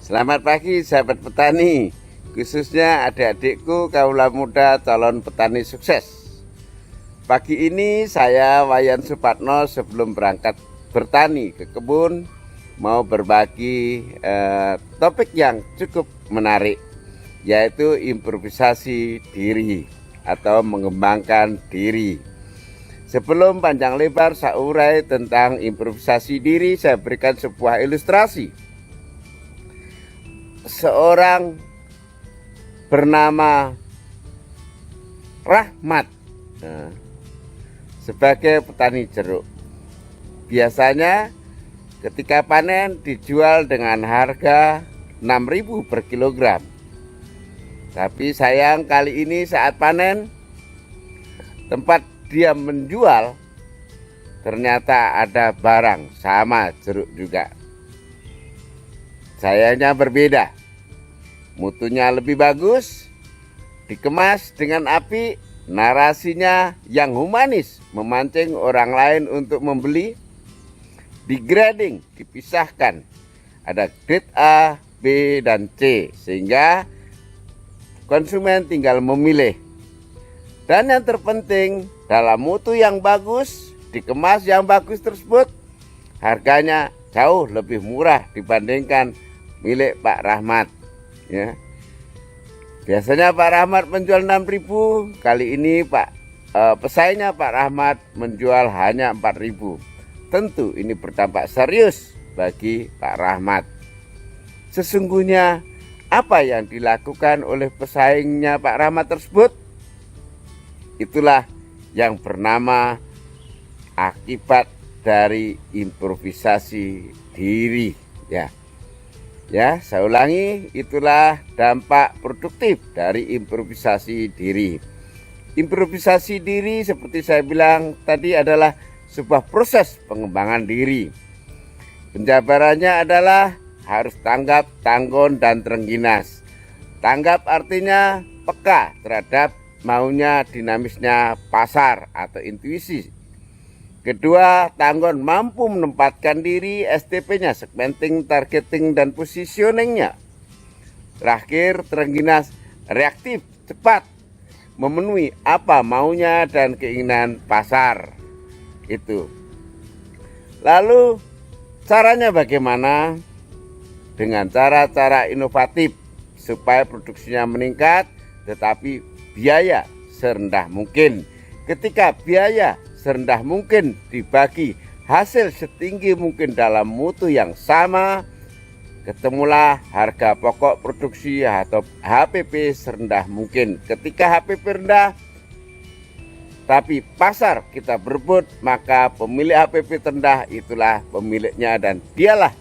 Selamat pagi sahabat petani, khususnya adik-adikku kaula muda calon petani sukses. Pagi ini saya Wayan Supatno sebelum berangkat bertani ke kebun mau berbagi topik yang cukup menarik, yaitu improvisasi diri atau mengembangkan diri. Sebelum panjang lebar saya urai tentang improvisasi diri, saya berikan sebuah ilustrasi. Seorang bernama Rahmat sebagai petani jeruk. Biasanya ketika panen dijual dengan harga 6.000 per kilogram. Tapi sayang kali ini saat panen, tempat dia menjual ternyata ada barang sama jeruk juga. Sayangnya berbeda, mutunya lebih bagus, dikemas dengan apik, narasinya yang humanis memancing orang lain untuk membeli. Di grading dipisahkan, ada grade A, B, dan C, sehingga konsumen tinggal memilih. Dan yang terpenting, dalam mutu yang bagus, dikemas yang bagus tersebut, harganya jauh lebih murah dibandingkan milik Pak Rahmat. Ya. Biasanya Pak Rahmat menjual 6.000, kali ini pesaingnya Pak Rahmat menjual hanya 4.000. Tentu ini berdampak serius bagi Pak Rahmat. Sesungguhnya apa yang dilakukan oleh pesaingnya Pak Rahmat tersebut? Itulah yang bernama akibat dari improvisasi diri. Ya, saya ulangi, itulah dampak produktif dari improvisasi diri. Improvisasi diri seperti saya bilang tadi adalah sebuah proses pengembangan diri. Penjabarannya adalah harus tanggap, tanggon, dan terengginas. Tanggap artinya peka terhadap maunya dinamisnya pasar atau intuisi. Kedua, tanggon mampu menempatkan diri, STP-nya, segmenting, targeting, dan positioning-nya. Terakhir, terengginas, reaktif, cepat, memenuhi apa maunya dan keinginan pasar. Itu. Lalu caranya bagaimana? Dengan cara-cara inovatif supaya produksinya meningkat, tetapi biaya serendah mungkin. Ketika biaya serendah mungkin dibagi hasil setinggi mungkin dalam mutu yang sama, ketemulah harga pokok produksi atau HPP serendah mungkin. Ketika HPP rendah tapi pasar kita berebut, maka pemilik HPP terendah itulah pemiliknya dan dialah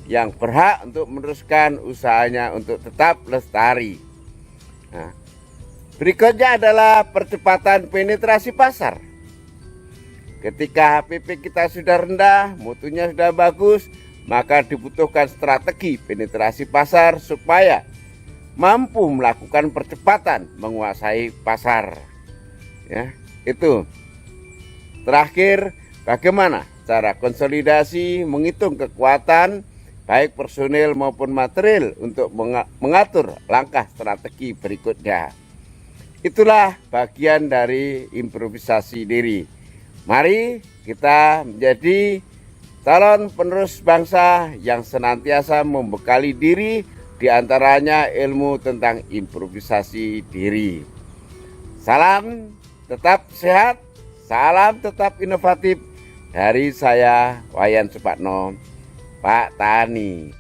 yang berhak untuk meneruskan usahanya untuk tetap lestari. Nah, berikutnya adalah percepatan penetrasi pasar. Ketika HPP kita sudah rendah, mutunya sudah bagus, maka dibutuhkan strategi penetrasi pasar supaya mampu melakukan percepatan menguasai pasar. Ya, itu. Terakhir, bagaimana cara konsolidasi menghitung kekuatan baik personil maupun material untuk mengatur langkah strategi berikutnya. Itulah bagian dari improvisasi diri. Mari kita menjadi calon penerus bangsa yang senantiasa membekali diri, diantaranya ilmu tentang improvisasi diri. Salam tetap sehat, salam tetap inovatif dari saya Wayan Supatno, Pak Tani.